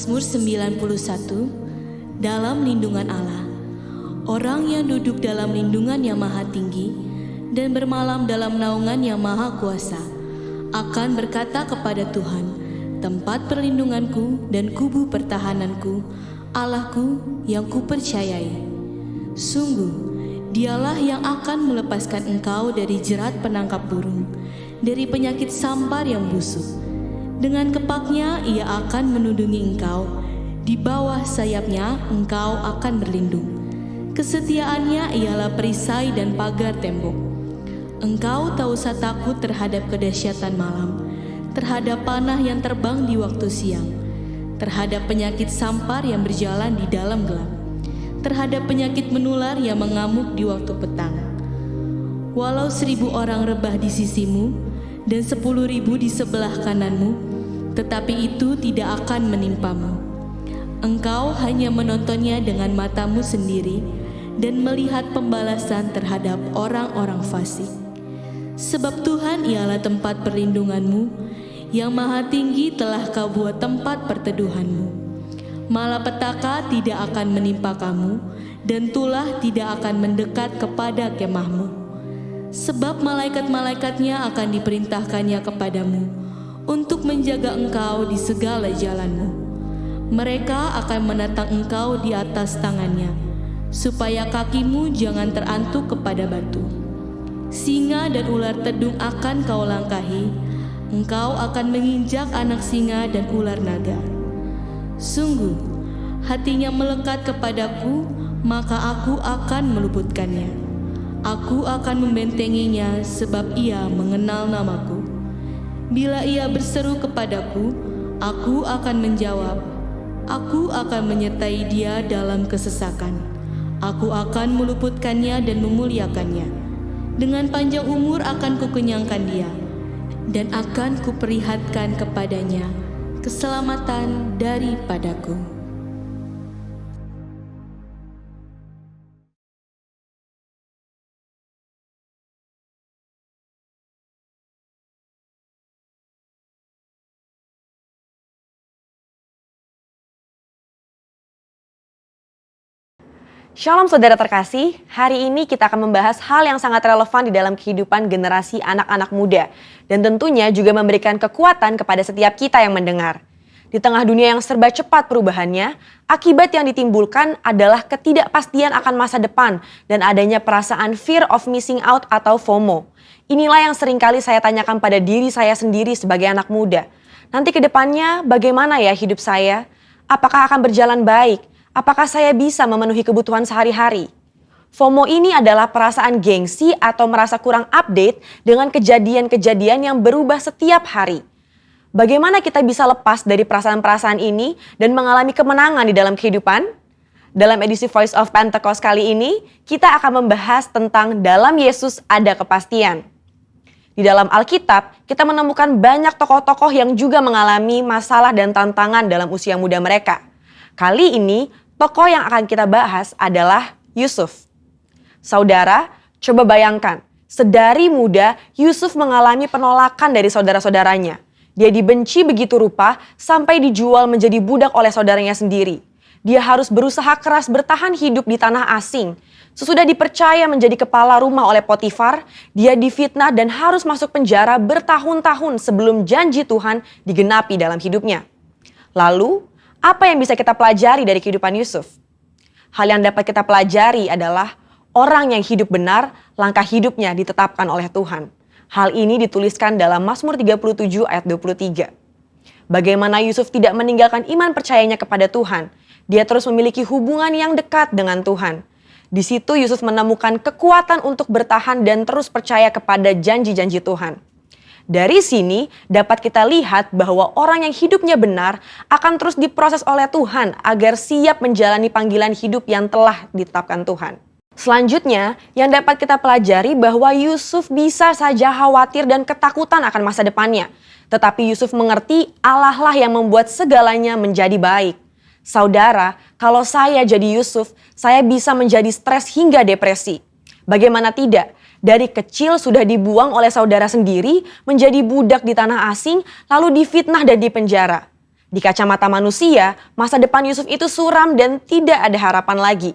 Mazmur 91, dalam lindungan Allah. Orang yang duduk dalam lindungan yang maha tinggi dan bermalam dalam naungan yang maha kuasa akan berkata kepada Tuhan, tempat perlindunganku dan kubu pertahananku, Allahku yang kupercayai. Sungguh, dialah yang akan melepaskan engkau dari jerat penangkap burung, dari penyakit sampar yang busuk. Dengan kepaknya ia akan menudungi engkau, di bawah sayapnya engkau akan berlindung. Kesetiaannya ialah perisai dan pagar tembok. Engkau tak usah takut terhadap kedahsyatan malam, terhadap panah yang terbang di waktu siang, terhadap penyakit sampar yang berjalan di dalam gelap, terhadap penyakit menular yang mengamuk di waktu petang. Walau 1.000 orang rebah di sisimu dan 10.000 di sebelah kananmu, tetapi itu tidak akan menimpamu. Engkau hanya menontonnya dengan matamu sendiri dan melihat pembalasan terhadap orang-orang fasik. Sebab Tuhan ialah tempat perlindunganmu, yang maha tinggi telah kau buat tempat perteduhanmu. Malapetaka tidak akan menimpa kamu, dan tulah tidak akan mendekat kepada kemahmu. Sebab malaikat-malaikatnya akan diperintahkannya kepadamu, untuk menjaga engkau di segala jalanmu. Mereka akan menatang engkau di atas tangannya, supaya kakimu jangan terantuk kepada batu. Singa dan ular tedung akan kau langkahi, engkau akan menginjak anak singa dan ular naga. Sungguh, hatinya melekat kepadaku, maka aku akan meluputkannya. Aku akan membentenginya sebab ia mengenal namaku. Bila ia berseru kepadaku, aku akan menjawab. Aku akan menyertai dia dalam kesesakan. Aku akan meluputkannya dan memuliakannya. Dengan panjang umur akan kukenyangkan dia, dan akan kuperlihatkan kepadanya keselamatan daripadaku. Shalom saudara terkasih, hari ini kita akan membahas hal yang sangat relevan di dalam kehidupan generasi anak-anak muda. Dan tentunya juga memberikan kekuatan kepada setiap kita yang mendengar. Di tengah dunia yang serba cepat perubahannya, akibat yang ditimbulkan adalah ketidakpastian akan masa depan dan adanya perasaan fear of missing out atau FOMO. Inilah yang seringkali saya tanyakan pada diri saya sendiri sebagai anak muda. Nanti ke depannya bagaimana ya hidup saya? Apakah akan berjalan baik? Apakah saya bisa memenuhi kebutuhan sehari-hari? FOMO ini adalah perasaan gengsi atau merasa kurang update dengan kejadian-kejadian yang berubah setiap hari. Bagaimana kita bisa lepas dari perasaan-perasaan ini dan mengalami kemenangan di dalam kehidupan? Dalam edisi Voice of Pentecost kali ini, kita akan membahas tentang dalam Yesus ada kepastian. Di dalam Alkitab, kita menemukan banyak tokoh-tokoh yang juga mengalami masalah dan tantangan dalam usia muda mereka. Kali ini, tokoh yang akan kita bahas adalah Yusuf. Saudara, coba bayangkan, sedari muda Yusuf mengalami penolakan dari saudara-saudaranya. Dia dibenci begitu rupa sampai dijual menjadi budak oleh saudaranya sendiri. Dia harus berusaha keras bertahan hidup di tanah asing. Sesudah dipercaya menjadi kepala rumah oleh Potifar, dia difitnah dan harus masuk penjara bertahun-tahun sebelum janji Tuhan digenapi dalam hidupnya. Lalu, apa yang bisa kita pelajari dari kehidupan Yusuf? Hal yang dapat kita pelajari adalah orang yang hidup benar, langkah hidupnya ditetapkan oleh Tuhan. Hal ini dituliskan dalam Mazmur 37 ayat 23. Bagaimana Yusuf tidak meninggalkan iman percayanya kepada Tuhan. Dia terus memiliki hubungan yang dekat dengan Tuhan. Di situ Yusuf menemukan kekuatan untuk bertahan dan terus percaya kepada janji-janji Tuhan. Dari sini dapat kita lihat bahwa orang yang hidupnya benar akan terus diproses oleh Tuhan agar siap menjalani panggilan hidup yang telah ditetapkan Tuhan. Selanjutnya, yang dapat kita pelajari bahwa Yusuf bisa saja khawatir dan ketakutan akan masa depannya. Tetapi Yusuf mengerti Allah lah yang membuat segalanya menjadi baik. Saudara, kalau saya jadi Yusuf, saya bisa menjadi stres hingga depresi. Bagaimana tidak? Dari kecil sudah dibuang oleh saudara sendiri, menjadi budak di tanah asing, lalu difitnah dan dipenjara. Di kacamata manusia, masa depan Yusuf itu suram dan tidak ada harapan lagi.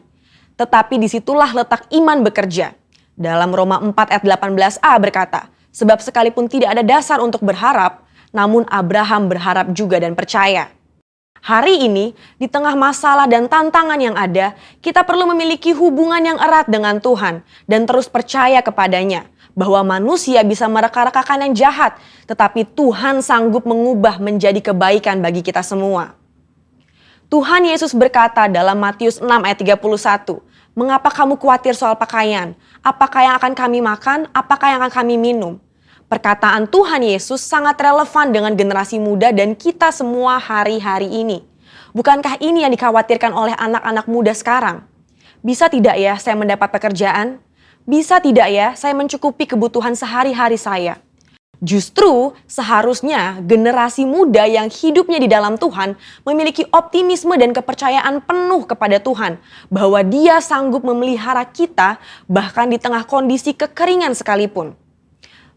Tetapi disitulah letak iman bekerja. Dalam Roma 4 ayat 18a berkata, sebab sekalipun tidak ada dasar untuk berharap, namun Abraham berharap juga dan percaya. Hari ini, di tengah masalah dan tantangan yang ada, kita perlu memiliki hubungan yang erat dengan Tuhan dan terus percaya kepadanya bahwa manusia bisa mereka-rekakan yang jahat, tetapi Tuhan sanggup mengubah menjadi kebaikan bagi kita semua. Tuhan Yesus berkata dalam Matius 6 ayat 31, "Mengapa kamu khawatir soal pakaian? Apakah yang akan kami makan? Apakah yang akan kami minum?" Perkataan Tuhan Yesus sangat relevan dengan generasi muda dan kita semua hari-hari ini. Bukankah ini yang dikhawatirkan oleh anak-anak muda sekarang? Bisa tidak ya saya mendapat pekerjaan? Bisa tidak ya saya mencukupi kebutuhan sehari-hari saya? Justru seharusnya generasi muda yang hidupnya di dalam Tuhan memiliki optimisme dan kepercayaan penuh kepada Tuhan bahwa Dia sanggup memelihara kita bahkan di tengah kondisi kekeringan sekalipun.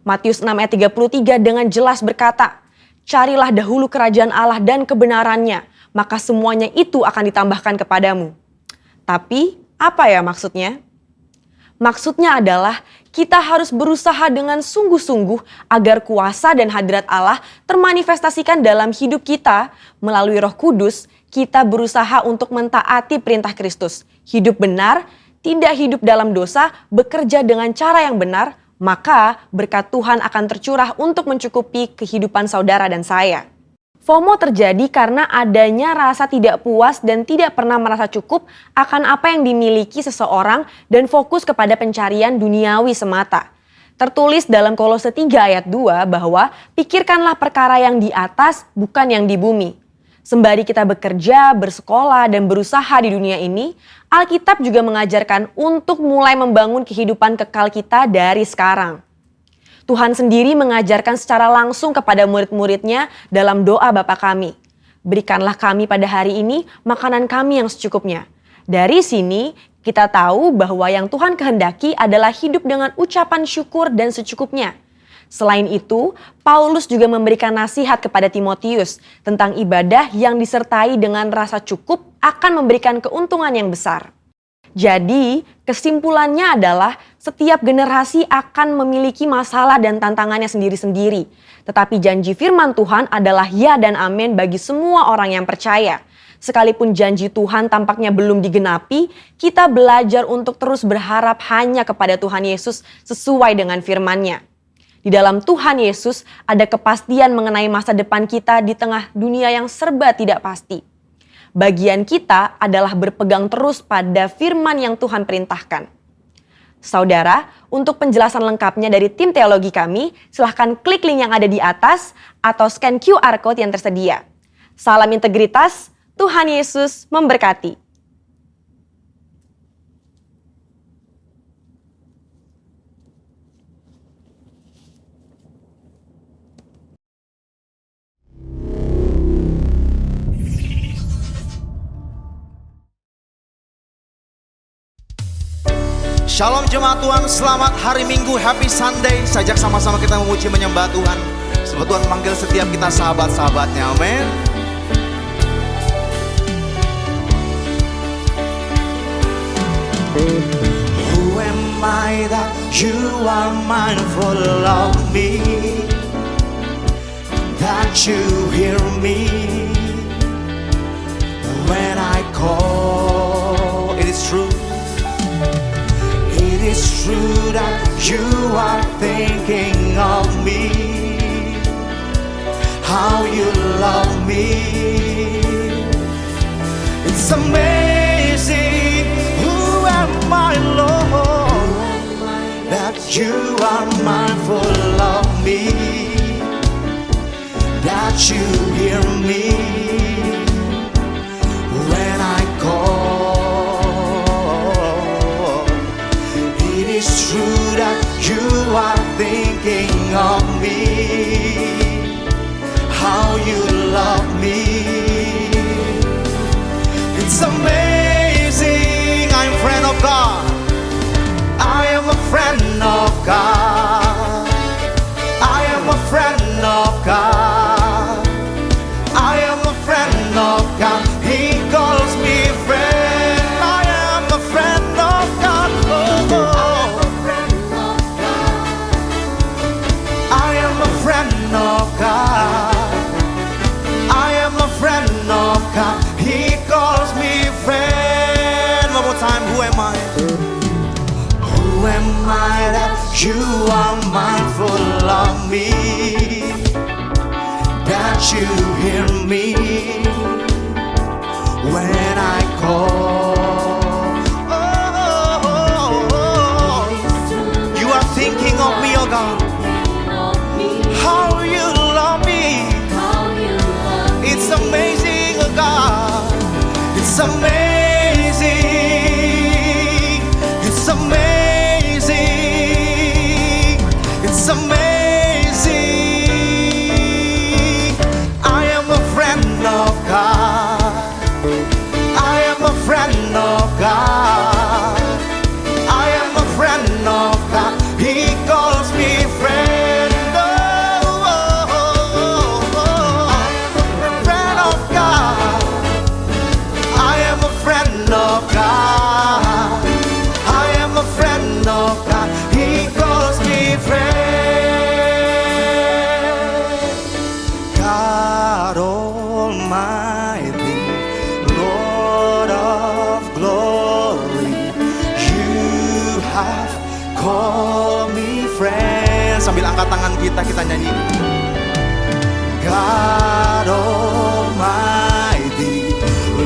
Matius 6 ayat 33 dengan jelas berkata, "Carilah dahulu kerajaan Allah dan kebenarannya, maka semuanya itu akan ditambahkan kepadamu." Tapi apa ya maksudnya? Maksudnya adalah kita harus berusaha dengan sungguh-sungguh agar kuasa dan hadirat Allah termanifestasikan dalam hidup kita. Melalui Roh Kudus, kita berusaha untuk mentaati perintah Kristus. Hidup benar, tidak hidup dalam dosa, bekerja dengan cara yang benar, maka berkat Tuhan akan tercurah untuk mencukupi kehidupan saudara dan saya. FOMO terjadi karena adanya rasa tidak puas dan tidak pernah merasa cukup akan apa yang dimiliki seseorang dan fokus kepada pencarian duniawi semata. Tertulis dalam Kolose 3 ayat 2 bahwa pikirkanlah perkara yang di atas bukan yang di bumi. Sembari kita bekerja, bersekolah, dan berusaha di dunia ini, Alkitab juga mengajarkan untuk mulai membangun kehidupan kekal kita dari sekarang. Tuhan sendiri mengajarkan secara langsung kepada murid-muridnya dalam doa Bapa kami. Berikanlah kami pada hari ini makanan kami yang secukupnya. Dari sini kita tahu bahwa yang Tuhan kehendaki adalah hidup dengan ucapan syukur dan secukupnya. Selain itu, Paulus juga memberikan nasihat kepada Timotius tentang ibadah yang disertai dengan rasa cukup akan memberikan keuntungan yang besar. Jadi, kesimpulannya adalah setiap generasi akan memiliki masalah dan tantangannya sendiri-sendiri. Tetapi janji firman Tuhan adalah ya dan amin bagi semua orang yang percaya. Sekalipun janji Tuhan tampaknya belum digenapi, kita belajar untuk terus berharap hanya kepada Tuhan Yesus sesuai dengan firman-Nya. Di dalam Tuhan Yesus ada kepastian mengenai masa depan kita di tengah dunia yang serba tidak pasti. Bagian kita adalah berpegang terus pada firman yang Tuhan perintahkan. Saudara, untuk penjelasan lengkapnya dari tim teologi kami, silahkan klik link yang ada di atas atau scan QR Code yang tersedia. Salam integritas, Tuhan Yesus memberkati. Shalom jemaat Tuhan, selamat hari Minggu, happy Sunday. Sajak sama-sama kita memuji menyembah Tuhan. Sebab Tuhan manggil setiap kita sahabat-sahabatnya, amin. Who am I that you are mindful of me, that you hear me when I call. It is true. It's true that you are thinking of me, how you love me. It's amazing, who am I, Lord, that you are mindful of me, that you hear me when I call. It's true that you are thinking of me, how you love me. It's amazing, I'm a friend of God. I am a friend of God. I am a friend of God. I am a friend You are mindful of me, that you hear me when I call. You are thinking of me, oh God. How you love me. It's amazing, oh God. It's amazing. It's amazing. It's amazing. I am a friend of God. I am a friend of God. I am a friend of God. He calls me friend. Friend of God. I am a friend of God. I am a friend of God. He calls me friend. God Almighty, Lord of glory, you have called me friend. Sambil angkat tangan kita nyanyi. God Almighty,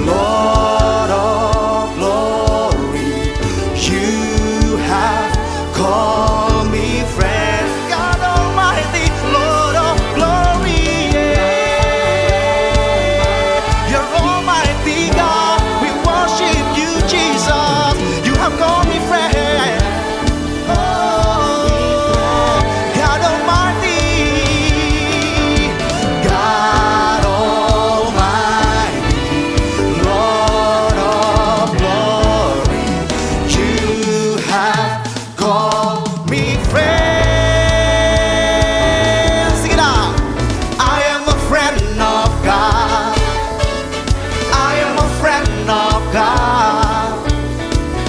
Lord of glory, you have called me friend. God Almighty, Lord of glory, yeah. You're Almighty God, we worship you, Jesus. You have called me friend. God Almighty, God Almighty, Lord of glory, you have called me friend. Sing it out. I am a friend of God. I am a friend of God.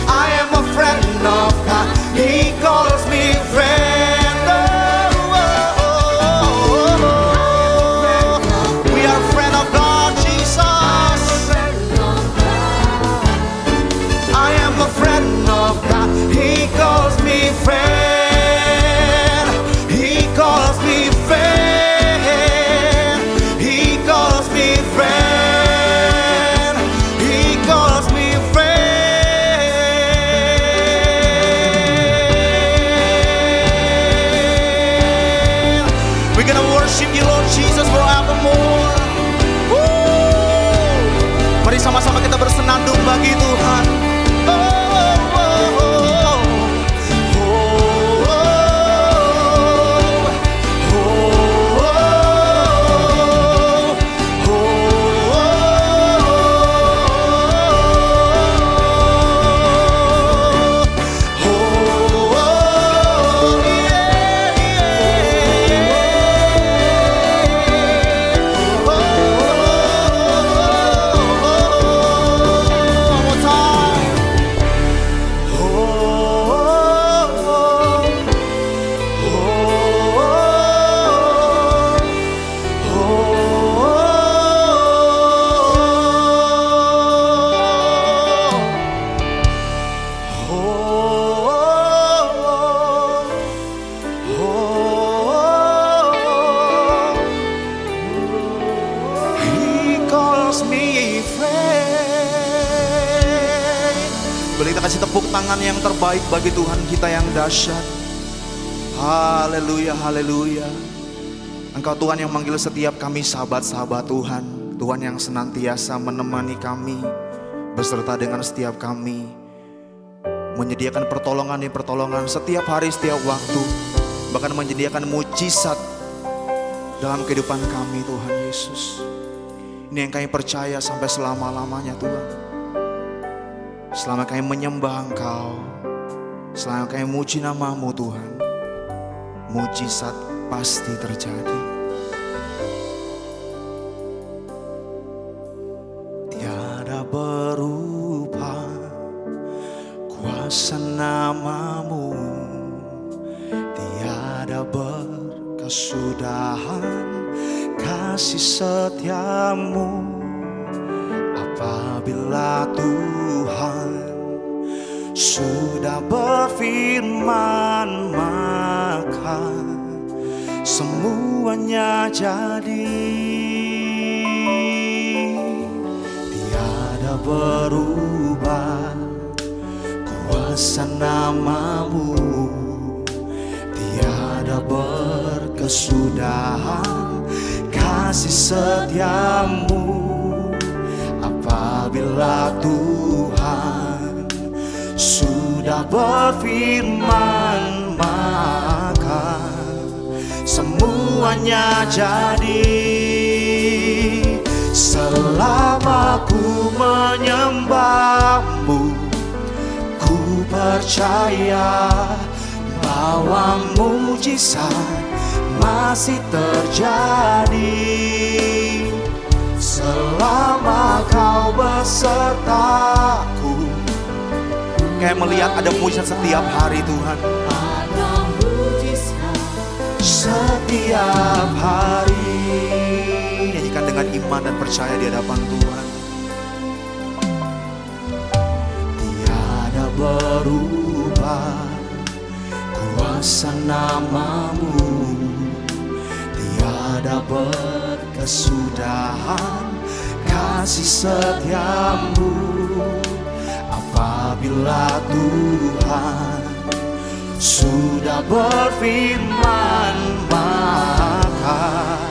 I am a friend of God. He calls me friend. We are friend of God, Jesus. I am a friend of God. He calls me friend. He calls me friend. He calls me friend. He calls me friend. We're gonna worship you, Lord Jesus, forevermore. Woo! Mari sama-sama kita bersenandung bagi Tuhan. Oh, oh, oh, oh. Oh, oh, oh, He calls me friend. Boleh kita kasih tepuk tangan yang terbaik bagi Tuhan kita yang dahsyat. Haleluya, haleluya. Engkau Tuhan yang manggil setiap kami sahabat-sahabat Tuhan. Tuhan yang senantiasa menemani kami, beserta dengan setiap kami, menyediakan pertolongan demi pertolongan setiap hari, setiap waktu. Bahkan menyediakan mujizat dalam kehidupan kami, Tuhan Yesus. Ini yang kami percaya sampai selama-lamanya, Tuhan. Selama kami menyembah Engkau, selama kami muji nama-Mu, Tuhan, mujizat pasti terjadi. Tiada berupa kuasa nama-Mu, tiada berkesudahan kasih setiamu. Apabila Tuhan sudah berfirman, maka semuanya jadi. Tiada berubah kuasa namamu, tiada berkesudahan kasih setiamu. Apabila Tuhan sudah berfirman, maka semuanya jadi. Selama ku menyembahmu, ku percaya bahwa mujizat masih terjadi. Selama kau besertaku, kayak melihat ada mujizat setiap hari Tuhan. Ada mujizat setiap hari. Nyanyikan dengan iman dan percaya di hadapan Tuhan. Tiada berubah kuasa namamu, tiada berkesudahan kasih setiamu. Apabila Tuhan sudah berfirman, maka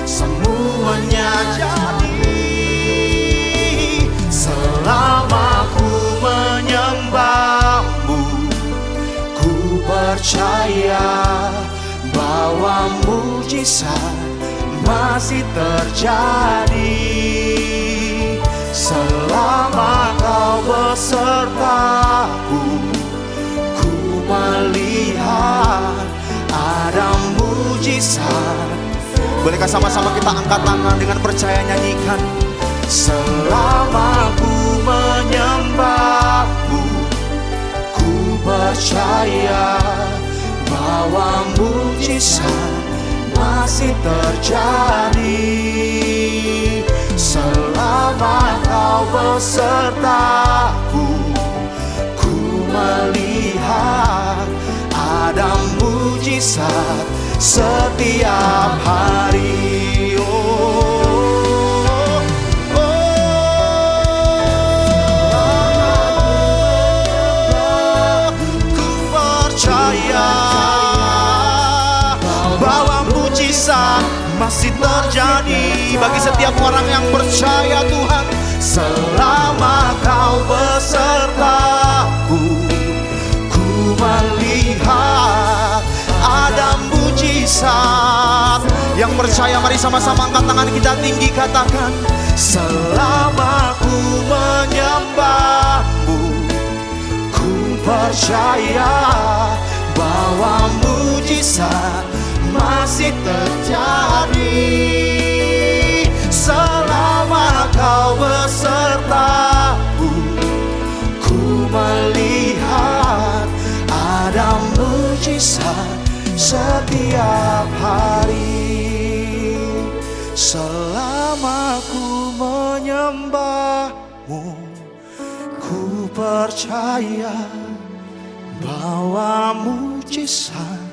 semuanya jadi. Selama ku menyembahmu, ku percaya bahwa mujizat masih terjadi. Selama kau besertaku, ku melihat ada mujizat. Bolehkah sama-sama kita angkat tangan dengan percaya nyanyikan. Selama ku menyembahmu, ku percaya bahwa mujizat masih terjadi. Selama kau besertaku, ku melihat ada mujizat setiap hari. Ku percaya bahwa mujizat masih terjadi bagi setiap orang yang percaya Tuhan. Selama kau besertaku, ku melihat ada mujizat. Yang percaya mari sama-sama angkat tangan kita tinggi, katakan. Selama ku menyembahmu, ku percaya bahwa mujizat masih terjadi. Selama kau besertaku, ku melihat ada mujizat setiap hari. Selama ku menyembahmu, ku percaya bahwa mujizat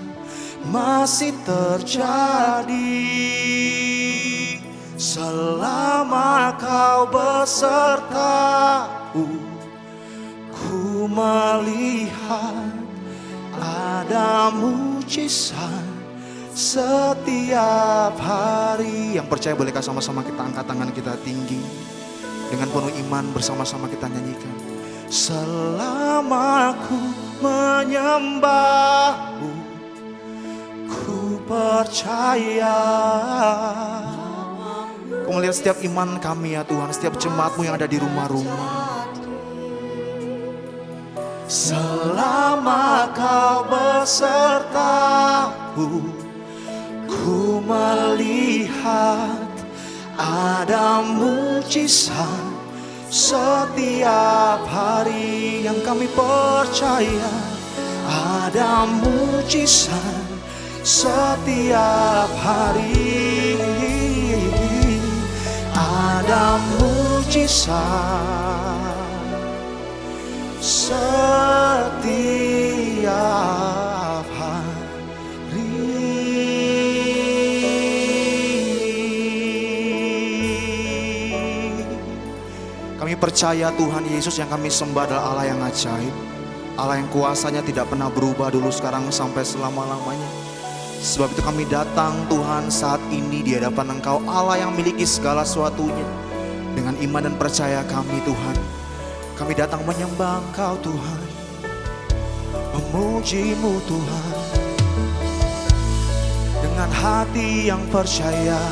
masih terjadi. Selama kau besertaku, ku melihat ada mujizat setiap hari. Yang percaya bolehkah sama-sama kita angkat tangan kita tinggi, dengan penuh iman bersama-sama kita nyanyikan. Selama ku menyembahmu, ku percaya. Kau melihat setiap iman kami ya Tuhan, setiap jemaat-Mu yang ada di rumah-rumah. Selama kau besertaku, ku melihat ada mujizat setiap hari. Yang kami percaya ada mujizat setiap hari. Ada mujizat percaya Tuhan Yesus yang kami sembah adalah Allah yang ajaib, Allah yang kuasanya tidak pernah berubah dulu, sekarang, sampai selama-lamanya. Sebab itu kami datang Tuhan saat ini di hadapan Engkau, Allah yang memiliki segala sesuatunya. Dengan iman dan percaya kami Tuhan, kami datang menyembah Engkau Tuhan, memuji-Mu Tuhan, dengan hati yang percaya,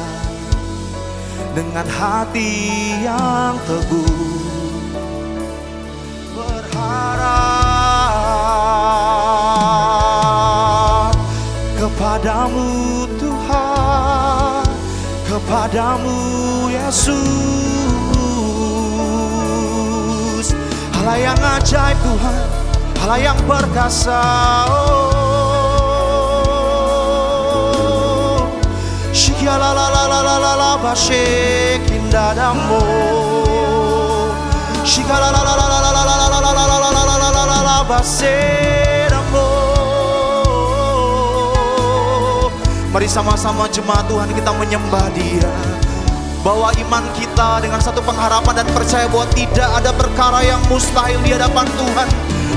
dengan hati yang teguh, berharap kepadamu Tuhan, kepadamu Yesus. Allah yang ajaib Tuhan, Allah yang perkasa, Shikalalalalalalala bashekindaramo, Shikalalalalalalala baseramo. Mari sama-sama jemaat Tuhan kita menyembah Dia. Bawa iman kita dengan satu pengharapan dan percaya bahwa tidak ada perkara yang mustahil di hadapan Tuhan.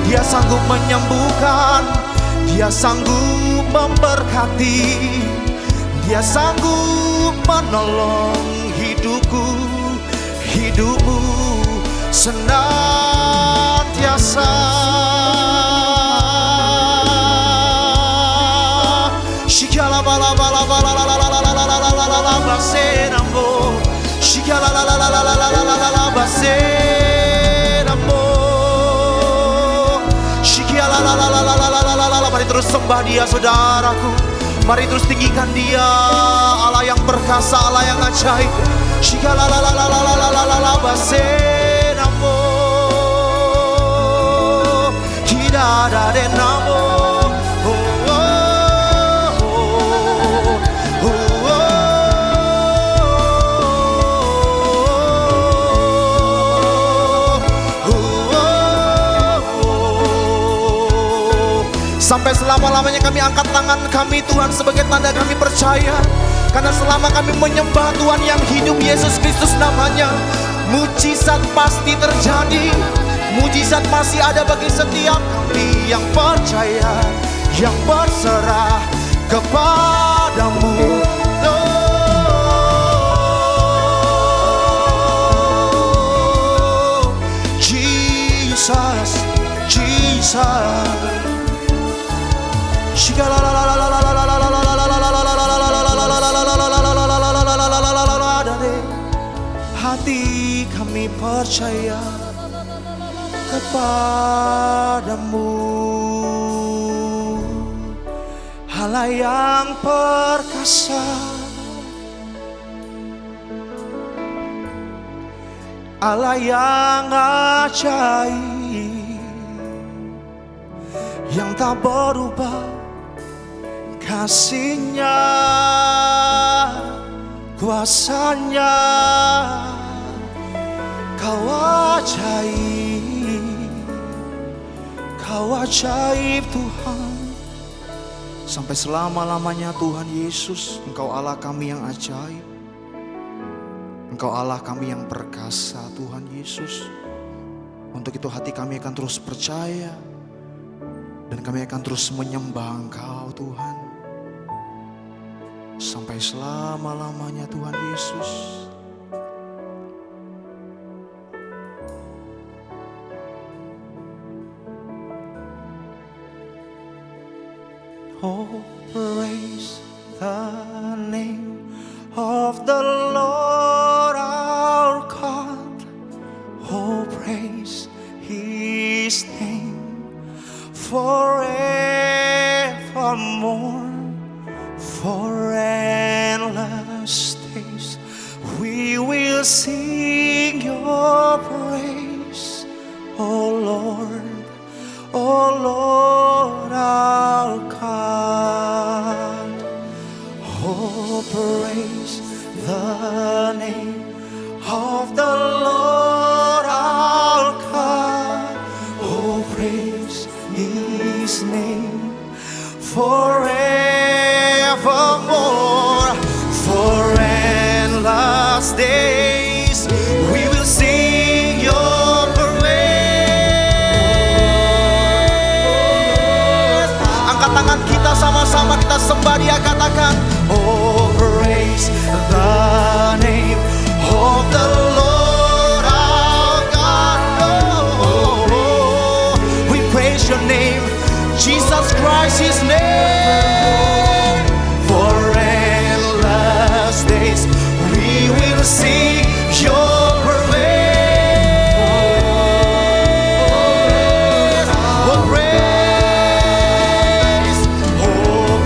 Dia sanggup menyembuhkan, Dia sanggup memberkati, Dia sanggup menolong hidupku, hidupmu senantiasa. Mari terus sembah Dia saudaraku, mari terus tinggikan Dia, Allah yang perkasa, Allah yang ajaib. Shikalalalalalalala basenamo, hidadadenamo. Sampai selama-lamanya kami angkat tangan kami Tuhan sebagai tanda kami percaya. Karena selama kami menyembah Tuhan yang hidup, Yesus Kristus namanya, mujizat pasti terjadi. Mujizat masih ada bagi setiap kami yang percaya, yang berserah kepadamu. Oh, Jesus, Jesus. Hati kami percaya kepadamu, Allah yang perkasa, Allah yang ajaib, yang tak berubah kasih-Nya, kuasa-Nya. Kau ajaib, Kau ajaib Tuhan. Sampai selama-lamanya Tuhan Yesus, Engkau Allah kami yang ajaib, Engkau Allah kami yang perkasa Tuhan Yesus. Untuk itu hati kami akan terus percaya, dan kami akan terus menyembah Engkau Tuhan, sampai selama-lamanya Tuhan Yesus. Oh, praise the name of the Lord our God. Oh, praise His name forevermore. For endless days we will sing Your praise, O Lord, O Lord our God. Oh, praise the name of the Lord our God. Oh, praise His name forevermore. For endless days we will sing Your bersama-sama kita sembah Dia, katakan, oh praise the name of the Lord our God. Oh, we praise your name, Jesus Christ, His name. For endless days we will sing your praise. Oh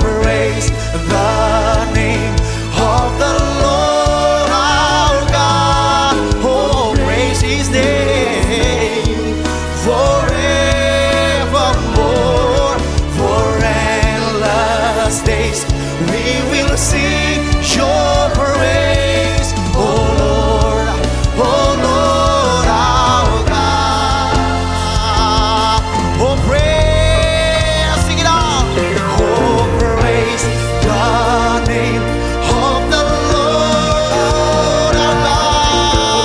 praise the name of the Lord our God. Oh, praise His name forevermore. For endless days we will sing your praise. Oh Lord our God. Oh praise, sing it out. Oh praise the name of the Lord our God.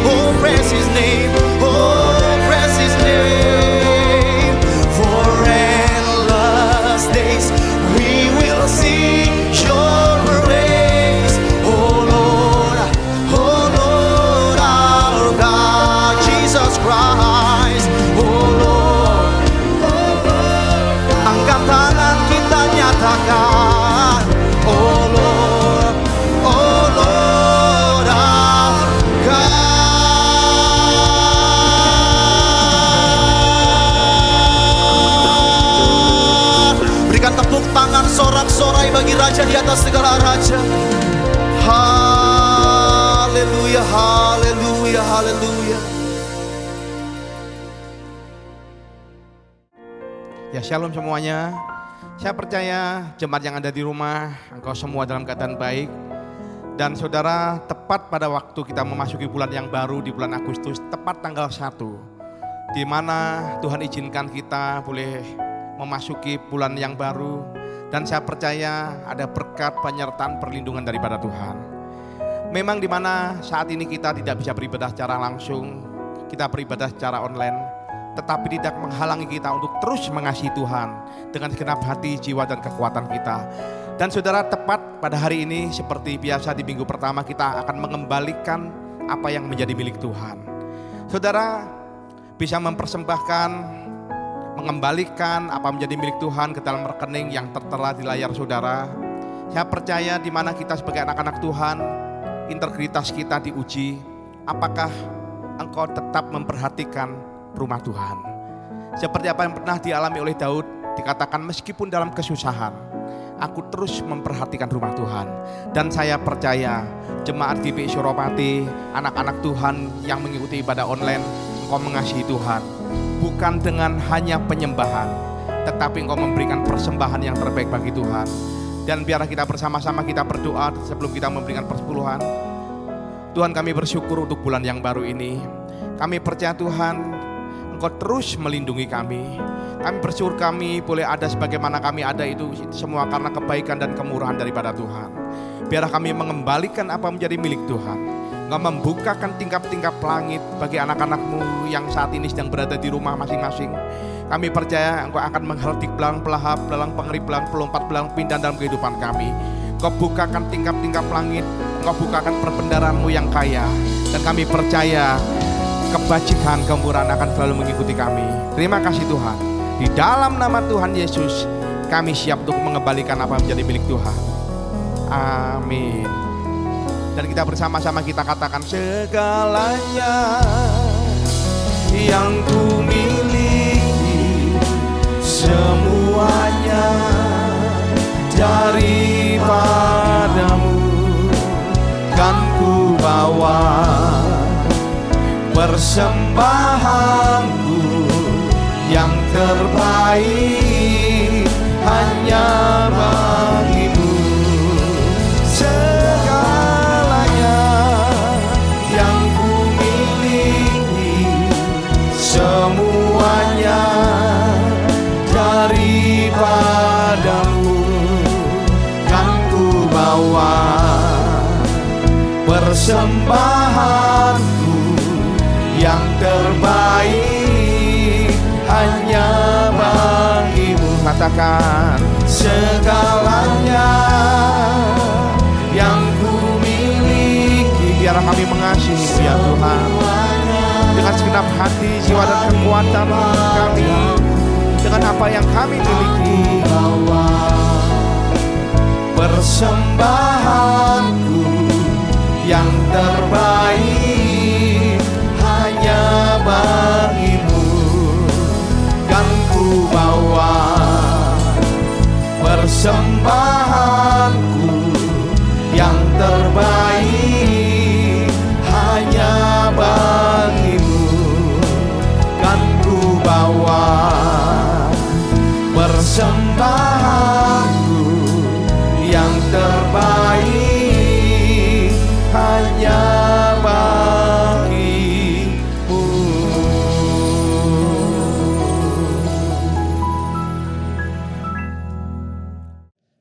Oh praise His name. Oh praise His name. For endless days we will sing your praise. Oh Lord our God, Jesus Christ. Oh Lord, angkat tangan kita nyatakan, oh Lord our God. Berikan tepuk tangan sorak-sorai bagi Raja di atas segala raja. Haleluya, haleluya, haleluya. Ya, shalom semuanya. Saya percaya jemaat yang ada di rumah, engkau semua dalam keadaan baik. Dan saudara, tepat pada waktu kita memasuki bulan yang baru di bulan Agustus, tepat tanggal 1, di mana Tuhan izinkan kita boleh memasuki bulan yang baru. Dan saya percaya ada berkat penyertaan perlindungan daripada Tuhan. Memang di mana saat ini kita tidak bisa beribadah secara langsung, kita beribadah secara online, tetapi tidak menghalangi kita untuk terus mengasihi Tuhan dengan segenap hati, jiwa, dan kekuatan kita. Dan saudara, tepat pada hari ini seperti biasa di minggu pertama kita akan mengembalikan apa yang menjadi milik Tuhan. Saudara bisa mempersembahkan, mengembalikan apa menjadi milik Tuhan ke dalam rekening yang tertera di layar saudara. Saya percaya di mana kita sebagai anak-anak Tuhan, integritas kita diuji. Apakah engkau tetap memperhatikan rumah Tuhan? Seperti apa yang pernah dialami oleh Daud, dikatakan meskipun dalam kesusahan, aku terus memperhatikan rumah Tuhan. Dan saya percaya jemaat GBI Suropati, anak-anak Tuhan yang mengikuti ibadah online, engkau mengasihi Tuhan. Bukan dengan hanya penyembahan, tetapi engkau memberikan persembahan yang terbaik bagi Tuhan. Dan biarlah kita bersama-sama kita berdoa sebelum kita memberikan persepuluhan. Tuhan, kami bersyukur untuk bulan yang baru ini. Kami percaya Tuhan, engkau terus melindungi kami. Kami bersyukur kami boleh ada sebagaimana kami ada itu semua karena kebaikan dan kemurahan daripada Tuhan. Biarlah kami mengembalikan apa menjadi milik Tuhan. Engkau membukakan tingkap-tingkap langit bagi anak-anak-Mu yang saat ini sedang berada di rumah masing-masing. Kami percaya Engkau akan menghardik belang pelahap, belang pengerip, belang pelompat, belang pindah dalam kehidupan kami. Engkau bukakan tingkap-tingkap langit, Engkau bukakan perbendaharaan-Mu yang kaya. Dan kami percaya kebajikan, kemurahan akan selalu mengikuti kami. Terima kasih Tuhan. Di dalam nama Tuhan Yesus, kami siap untuk mengembalikan apa yang menjadi milik Tuhan. Amin. Dan kita bersama-sama kita katakan, segalanya yang ku miliki, semuanya daripadamu, kan ku bawa persembahanku yang terbaik hanya bagimu. Segalanya yang ku miliki, semuanya daripadamu, kan ku bawa persembahanku yang terbaik hanya bagimu. Katakan percayakan segalanya yang ku miliki. Biarlah kami mengasihi ya Tuhan, dengan segenap hati, jiwa dan kekuatan kami, dengan apa yang kami miliki. Persembahanku yang terbaik hanya bagimu, kan ku bawa. Persembahanku yang terbaik hanya bagimu, kan ku bawa. Persembahanku yang terbaik hanya bagimu.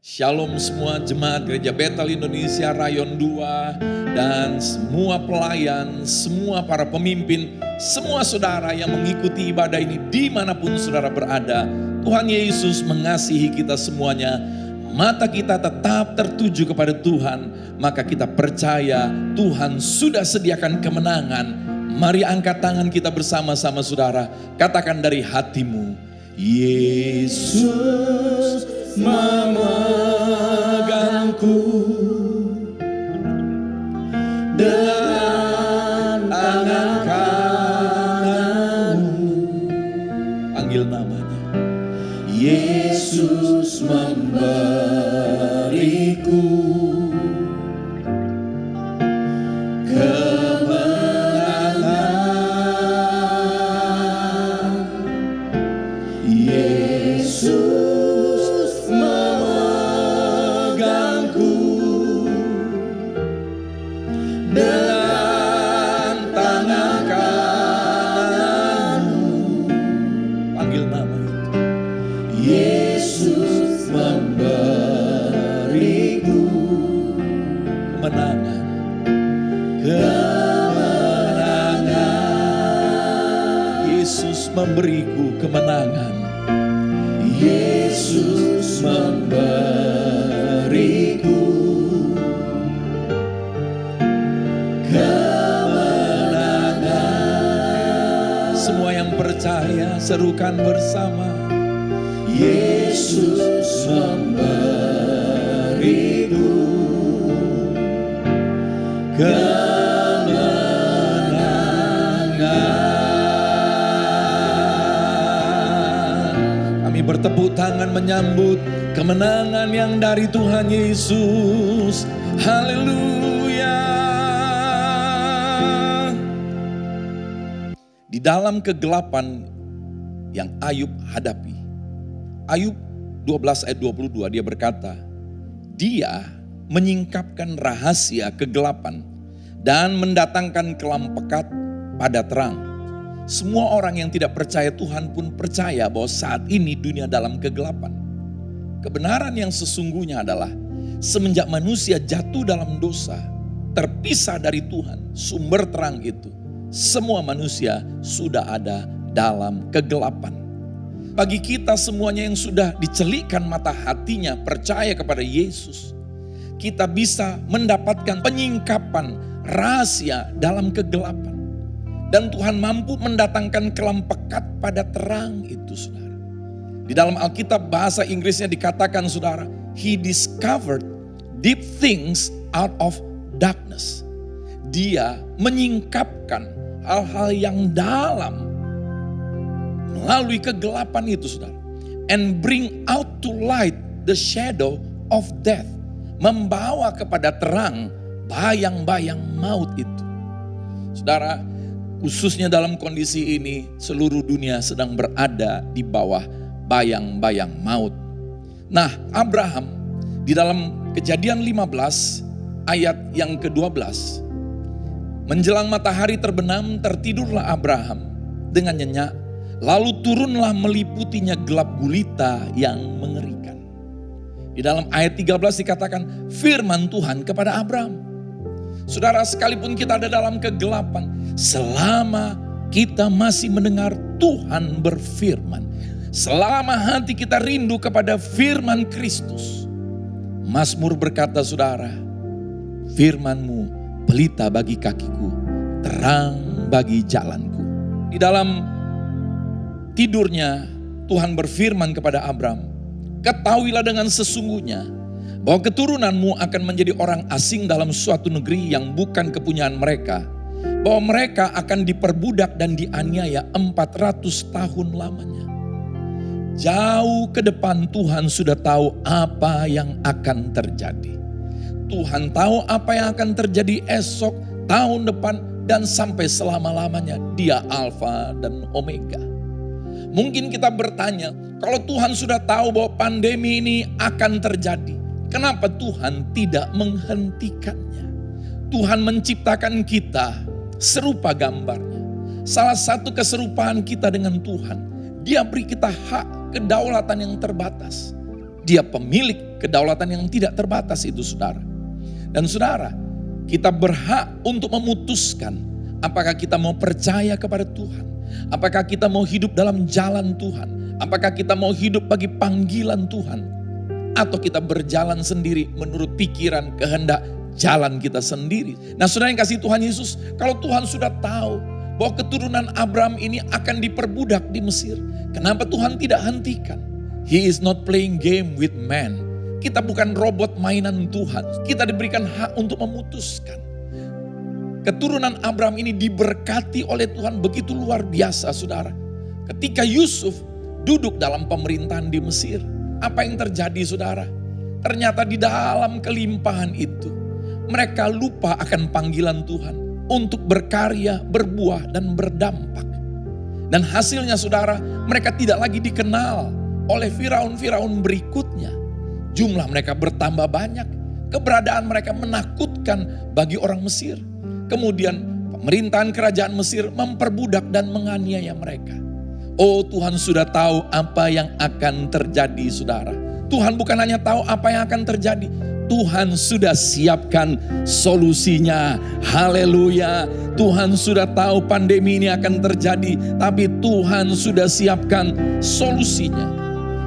Shalom semua jemaat Gereja Betel Indonesia Rayon 2 dan semua pelayan, semua para pemimpin, semua saudara yang mengikuti ibadah ini dimanapun saudara berada. Tuhan Yesus mengasihi kita semuanya. Mata kita tetap tertuju kepada Tuhan, maka kita percaya Tuhan sudah sediakan kemenangan. Mari angkat tangan kita bersama-sama saudara, katakan dari hatimu, Yesus memegangku dengan tangan kananmu. Panggil namanya. Yesus memberiku kemenangan. Yesus memegangku dengan tangan kananmu. Panggil nama itu. Yesus memberiku kemenangan. Kemenangan. Yesus memberiku kemenangan. Yesus memberiku kemenangan. Semua yang percaya serukan bersama. Yesus memberiku kemenangan. Kami bertepuk tangan menyambut kemenangan yang dari Tuhan Yesus. Haleluya. Di dalam kegelapan yang Ayub hadapi, Ayub 12 ayat 22 dia berkata, dia menyingkapkan rahasia kegelapan dan mendatangkan kelam pekat pada terang. Semua orang yang tidak percaya Tuhan pun percaya bahwa saat ini dunia dalam kegelapan. Kebenaran yang sesungguhnya adalah semenjak manusia jatuh dalam dosa, terpisah dari Tuhan, sumber terang itu, semua manusia sudah ada dalam kegelapan. Bagi kita semuanya yang sudah dicelikkan mata hatinya percaya kepada Yesus, kita bisa mendapatkan penyingkapan rahasia dalam kegelapan. Dan Tuhan mampu mendatangkan kelam pekat pada terang itu saudara. Di dalam Alkitab bahasa Inggrisnya dikatakan saudara, He discovered deep things out of darkness. Dia menyingkapkan hal-hal yang dalam melalui kegelapan itu saudara. And bring out to light the shadow of death. Membawa kepada terang bayang-bayang maut itu. Saudara, khususnya dalam kondisi ini seluruh dunia sedang berada di bawah bayang-bayang maut. Nah, Abraham di dalam Kejadian 15 ayat yang ke-12. Menjelang matahari terbenam tertidurlah Abraham dengan nyenyak. Lalu turunlah meliputinya gelap gulita yang mengerikan. Di dalam ayat 13 dikatakan firman Tuhan kepada Abraham. Saudara, sekalipun kita ada dalam kegelapan, selama kita masih mendengar Tuhan berfirman, selama hati kita rindu kepada firman Kristus. Mazmur berkata, saudara, firman-Mu pelita bagi kakiku, terang bagi jalanku. Di dalam tidurnya Tuhan berfirman kepada Abram, ketahuilah dengan sesungguhnya bahwa keturunanmu akan menjadi orang asing dalam suatu negeri yang bukan kepunyaan mereka, bahwa mereka akan diperbudak dan dianiaya 400 tahun lamanya. Jauh ke depan Tuhan sudah tahu apa yang akan terjadi. Tuhan tahu apa yang akan terjadi esok, tahun depan, dan sampai selama-lamanya. Dia Alfa dan Omega. Mungkin kita bertanya, kalau Tuhan sudah tahu bahwa pandemi ini akan terjadi, kenapa Tuhan tidak menghentikannya? Tuhan menciptakan kita serupa gambarnya. Salah satu keserupaan kita dengan Tuhan, Dia beri kita hak kedaulatan yang terbatas. Dia pemilik kedaulatan yang tidak terbatas itu, saudara. Dan saudara, kita berhak untuk memutuskan apakah kita mau percaya kepada Tuhan. Apakah kita mau hidup dalam jalan Tuhan? Apakah kita mau hidup bagi panggilan Tuhan? Atau kita berjalan sendiri menurut pikiran, kehendak, jalan kita sendiri. Nah, saudara yang kasih Tuhan Yesus, kalau Tuhan sudah tahu bahwa keturunan Abraham ini akan diperbudak di Mesir, kenapa Tuhan tidak hentikan? He is not playing game with man. Kita bukan robot mainan Tuhan. Kita diberikan hak untuk memutuskan. Keturunan Abraham ini diberkati oleh Tuhan begitu luar biasa, saudara. Ketika Yusuf duduk dalam pemerintahan di Mesir, apa yang terjadi, saudara? Ternyata di dalam kelimpahan itu, mereka lupa akan panggilan Tuhan untuk berkarya, berbuah, dan berdampak. Dan hasilnya, saudara, mereka tidak lagi dikenal oleh Firaun-Firaun berikutnya. Jumlah mereka bertambah banyak, keberadaan mereka menakutkan bagi orang Mesir. Kemudian pemerintahan kerajaan Mesir memperbudak dan menganiaya mereka. Oh, Tuhan sudah tahu apa yang akan terjadi, saudara. Tuhan bukan hanya tahu apa yang akan terjadi, Tuhan sudah siapkan solusinya. Haleluya. Tuhan sudah tahu pandemi ini akan terjadi, tapi Tuhan sudah siapkan solusinya.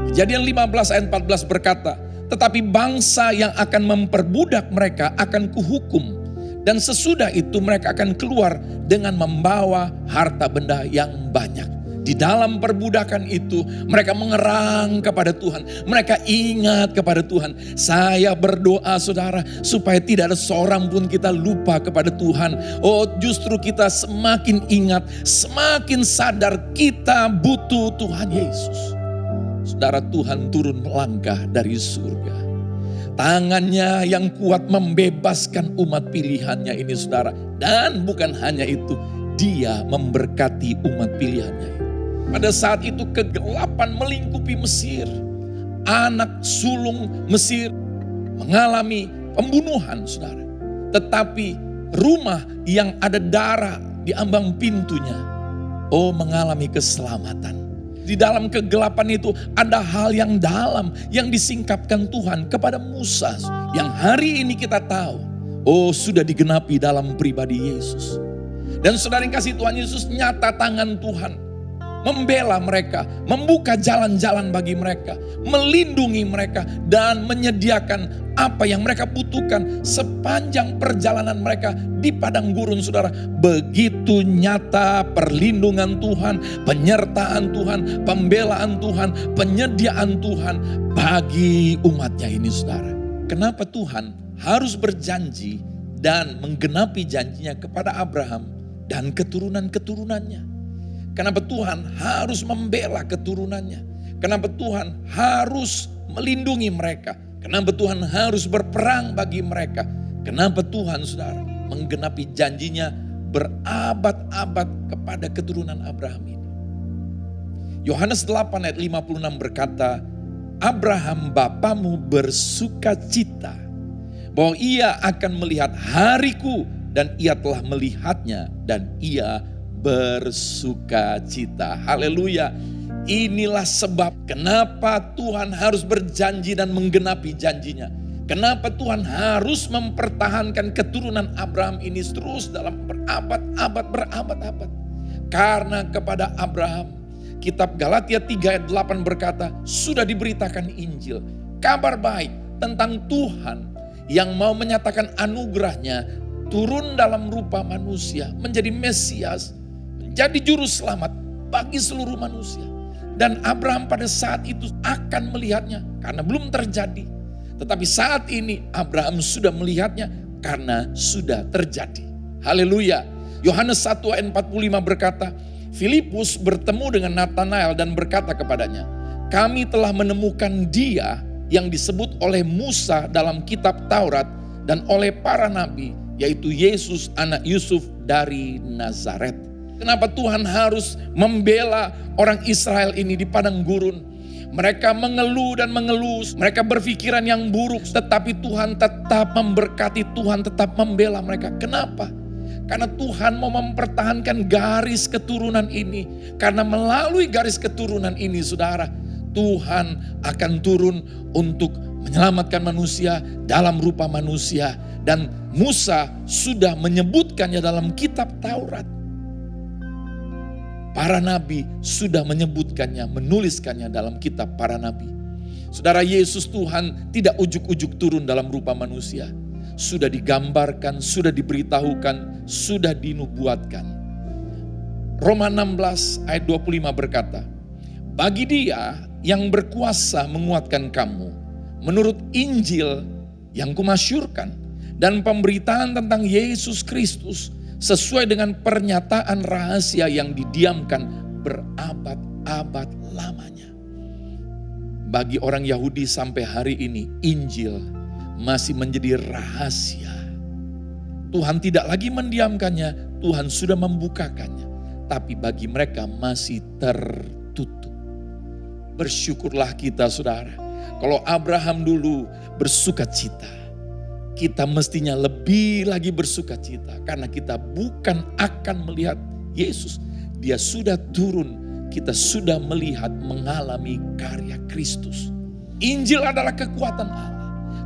Kejadian 15 ayat 14 berkata, tetapi bangsa yang akan memperbudak mereka akan kuhukum. Dan sesudah itu mereka akan keluar dengan membawa harta benda yang banyak. Di dalam perbudakan itu mereka mengerang kepada Tuhan. Mereka ingat kepada Tuhan. Saya berdoa, saudara, supaya tidak ada seorang pun kita lupa kepada Tuhan. Oh, justru kita semakin ingat, semakin sadar kita butuh Tuhan Yesus. Saudara, Tuhan turun melangkah dari surga. Tangannya yang kuat membebaskan umat pilihannya ini, saudara. Dan bukan hanya itu, Dia memberkati umat pilihannya. Pada saat itu kegelapan melingkupi Mesir. Anak sulung Mesir mengalami pembunuhan, saudara. Tetapi rumah yang ada darah di ambang pintunya, oh, mengalami keselamatan. Di dalam kegelapan itu ada hal yang dalam yang disingkapkan Tuhan kepada Musa. Yang hari ini kita tahu, oh, sudah digenapi dalam pribadi Yesus. Dan saudara yang kasih Tuhan Yesus, nyata tangan Tuhan membela mereka, membuka jalan-jalan bagi mereka, melindungi mereka, dan menyediakan apa yang mereka butuhkan sepanjang perjalanan mereka di padang gurun, saudara. Begitu nyata perlindungan Tuhan, penyertaan Tuhan, pembelaan Tuhan, penyediaan Tuhan bagi umatnya ini, saudara. Kenapa Tuhan harus berjanji dan menggenapi janjinya kepada Abraham dan keturunan-keturunannya? Kenapa Tuhan harus membela keturunannya? Kenapa Tuhan harus melindungi mereka? Kenapa Tuhan harus berperang bagi mereka? Kenapa Tuhan, saudara, menggenapi janjinya berabad-abad kepada keturunan Abraham ini? Yohanes 8 ayat 56 berkata, Abraham bapamu bersuka cita bahwa ia akan melihat hariku, dan ia telah melihatnya dan ia bersuka cita. Haleluya. Inilah sebab kenapa Tuhan harus berjanji dan menggenapi janjinya. Kenapa Tuhan harus mempertahankan keturunan Abraham ini terus dalam berabad-abad. Karena kepada Abraham, Kitab Galatia 3 ayat 8 berkata, sudah diberitakan Injil, kabar baik tentang Tuhan yang mau menyatakan anugerahnya turun dalam rupa manusia, menjadi Mesias, menjadi juru selamat bagi seluruh manusia. Dan Abraham pada saat itu akan melihatnya karena belum terjadi. Tetapi saat ini Abraham sudah melihatnya karena sudah terjadi. Haleluya. Yohanes 1 ayat 45 berkata, Filipus bertemu dengan Nathanael dan berkata kepadanya, kami telah menemukan dia yang disebut oleh Musa dalam kitab Taurat dan oleh para nabi, yaitu Yesus anak Yusuf dari Nazaret. Kenapa Tuhan harus membela orang Israel ini di padang gurun? Mereka mengeluh dan mengeluh, mereka berpikiran yang buruk, tetapi Tuhan tetap memberkati, Tuhan tetap membela mereka. Kenapa? Karena Tuhan mau mempertahankan garis keturunan ini. Karena melalui garis keturunan ini, saudara, Tuhan akan turun untuk menyelamatkan manusia dalam rupa manusia. Dan Musa sudah menyebutkannya dalam kitab Taurat. Para nabi sudah menyebutkannya, menuliskannya dalam kitab para nabi. Saudara, Yesus Tuhan tidak ujuk-ujuk turun dalam rupa manusia. Sudah digambarkan, sudah diberitahukan, sudah dinubuatkan. Roma 16 ayat 25 berkata, bagi dia yang berkuasa menguatkan kamu, menurut Injil yang kumasyurkan, dan pemberitaan tentang Yesus Kristus, sesuai dengan pernyataan rahasia yang didiamkan berabad-abad lamanya. Bagi orang Yahudi sampai hari ini, Injil masih menjadi rahasia. Tuhan tidak lagi mendiamkannya, Tuhan sudah membukakannya. Tapi bagi mereka masih tertutup. Bersyukurlah kita, saudara. Kalau Abraham dulu bersuka cita, kita mestinya lebih lagi bersuka cita. Karena kita bukan akan melihat Yesus. Dia sudah turun, kita sudah melihat, mengalami karya Kristus. Injil adalah kekuatan Allah.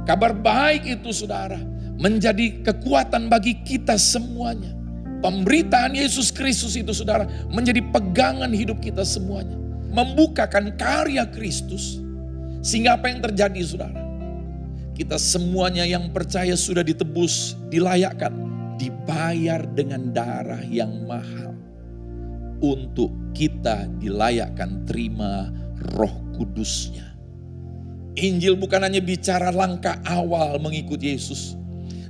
Kabar baik itu, saudara, menjadi kekuatan bagi kita semuanya. Pemberitaan Yesus Kristus itu, saudara, menjadi pegangan hidup kita semuanya. Membukakan karya Kristus. Sehingga apa yang terjadi, saudara? Kita semuanya yang percaya sudah ditebus, dilayakkan, dibayar dengan darah yang mahal. Untuk kita dilayakkan terima Roh Kudus-Nya. Injil bukan hanya bicara langkah awal mengikut Yesus.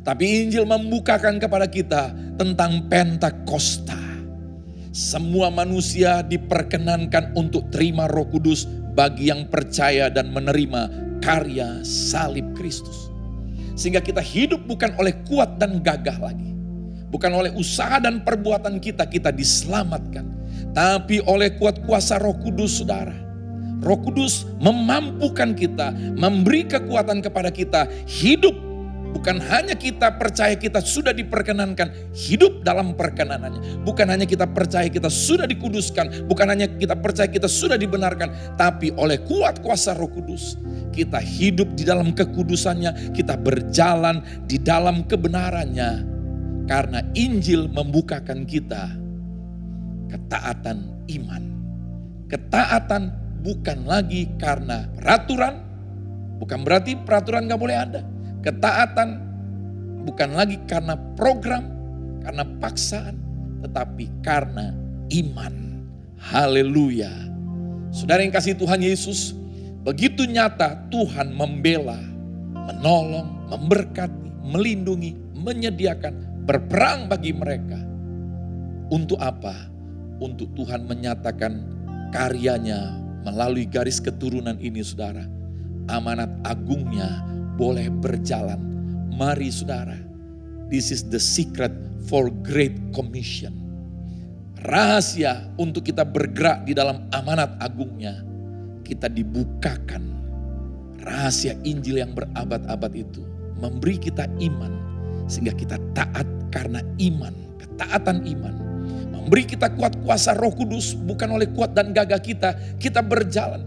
Tapi Injil membukakan kepada kita tentang Pentakosta. Semua manusia diperkenankan untuk terima Roh Kudus bagi yang percaya dan menerima karya salib Kristus. Sehingga kita hidup bukan oleh kuat dan gagah lagi. Bukan oleh usaha dan perbuatan kita diselamatkan. Tapi oleh kuat kuasa Roh Kudus, saudara. Roh Kudus memampukan kita, memberi kekuatan kepada kita hidup. Bukan hanya kita percaya kita sudah diperkenankan, hidup dalam perkenanannya. Bukan hanya kita percaya kita sudah dikuduskan, bukan hanya kita percaya kita sudah dibenarkan, tapi oleh kuat kuasa Roh Kudus, kita hidup di dalam kekudusannya, kita berjalan di dalam kebenarannya. Karena Injil membukakan kita ketaatan iman. Ketaatan bukan lagi karena peraturan, bukan berarti peraturan gak boleh ada. Ketaatan bukan lagi karena program, karena paksaan, tetapi karena iman. Haleluya. Saudara yang kasih Tuhan Yesus, begitu nyata Tuhan membela, menolong, memberkati, melindungi, menyediakan, berperang bagi mereka. Untuk apa? Untuk Tuhan menyatakan karyanya melalui garis keturunan ini, saudara. Amanat agungnya boleh berjalan. Mari, saudara. This is the secret for Great Commission. Rahasia untuk kita bergerak di dalam amanat agungnya. Kita dibukakan. Rahasia Injil yang berabad-abad itu memberi kita iman. Sehingga kita taat karena iman. Ketaatan iman. Memberi kita kuat kuasa Roh Kudus, bukan oleh kuat dan gagah kita berjalan.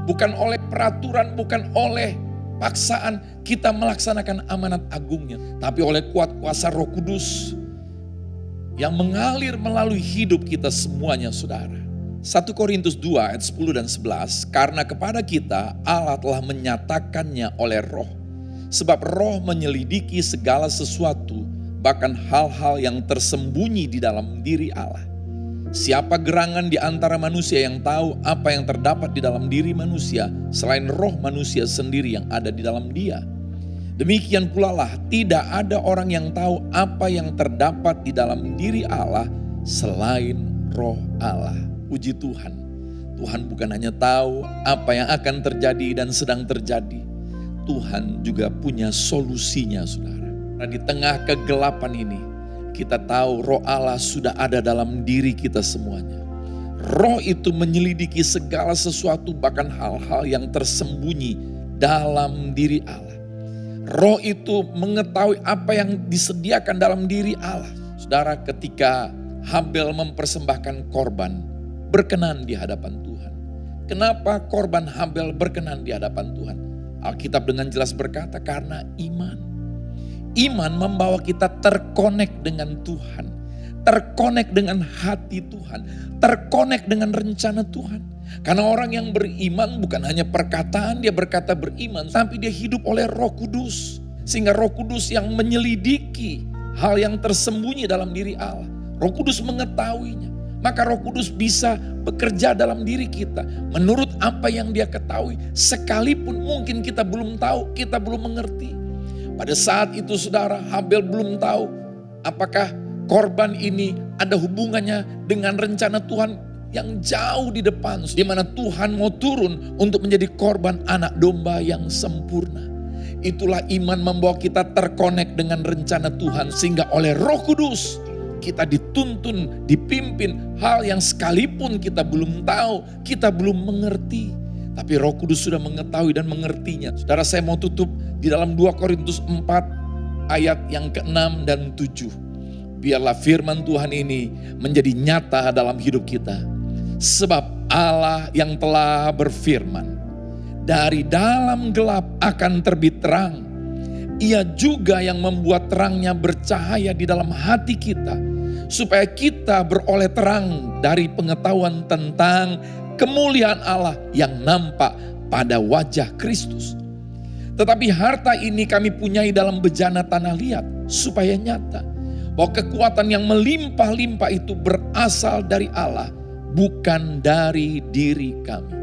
Bukan oleh peraturan, bukan oleh paksaan, kita melaksanakan amanat agungnya. Tapi oleh kuat kuasa Roh Kudus yang mengalir melalui hidup kita semuanya, saudara. 1 Korintus 2 ayat 10 dan 11, karena kepada kita Allah telah menyatakannya oleh roh. Sebab roh menyelidiki segala sesuatu, bahkan hal-hal yang tersembunyi di dalam diri Allah. Siapa gerangan di antara manusia yang tahu apa yang terdapat di dalam diri manusia selain roh manusia sendiri yang ada di dalam dia? Demikian pula lah tidak ada orang yang tahu apa yang terdapat di dalam diri Allah selain roh Allah. Puji Tuhan. Tuhan bukan hanya tahu apa yang akan terjadi dan sedang terjadi. Tuhan juga punya solusinya, saudara. Nah, di tengah kegelapan ini, kita tahu roh Allah sudah ada dalam diri kita semuanya. Roh itu menyelidiki segala sesuatu, bahkan hal-hal yang tersembunyi dalam diri Allah. Roh itu mengetahui apa yang disediakan dalam diri Allah. Saudara, ketika Habel mempersembahkan korban, berkenan di hadapan Tuhan. Kenapa korban Habel berkenan di hadapan Tuhan? Alkitab dengan jelas berkata karena iman. Iman membawa kita terkonek dengan Tuhan. Terkonek dengan hati Tuhan. Terkonek dengan rencana Tuhan. Karena orang yang beriman bukan hanya perkataan dia berkata beriman, tapi dia hidup oleh Roh Kudus. Sehingga Roh Kudus yang menyelidiki hal yang tersembunyi dalam diri Allah. Roh Kudus mengetahuinya. Maka Roh Kudus bisa bekerja dalam diri kita menurut apa yang dia ketahui. Sekalipun mungkin kita belum tahu, kita belum mengerti. Pada saat itu saudara, Habel belum tahu apakah korban ini ada hubungannya dengan rencana Tuhan yang jauh di depan. Di mana Tuhan mau turun untuk menjadi korban anak domba yang sempurna. Itulah iman membawa kita terkonek dengan rencana Tuhan. Sehingga oleh Roh Kudus kita dituntun, dipimpin hal yang sekalipun kita belum tahu, kita belum mengerti. Tapi Roh Kudus sudah mengetahui dan mengertinya. Saudara, saya mau tutup di dalam 2 Korintus 4 ayat yang ke-6 dan 7. Biarlah firman Tuhan ini menjadi nyata dalam hidup kita. Sebab Allah yang telah berfirman, dari dalam gelap akan terbit terang. Ia juga yang membuat terangnya bercahaya di dalam hati kita, supaya kita beroleh terang dari pengetahuan tentang kemuliaan Allah yang nampak pada wajah Kristus. Tetapi harta ini kami punyai dalam bejana tanah liat, supaya nyata bahwa kekuatan yang melimpah-limpah itu berasal dari Allah, bukan dari diri kami.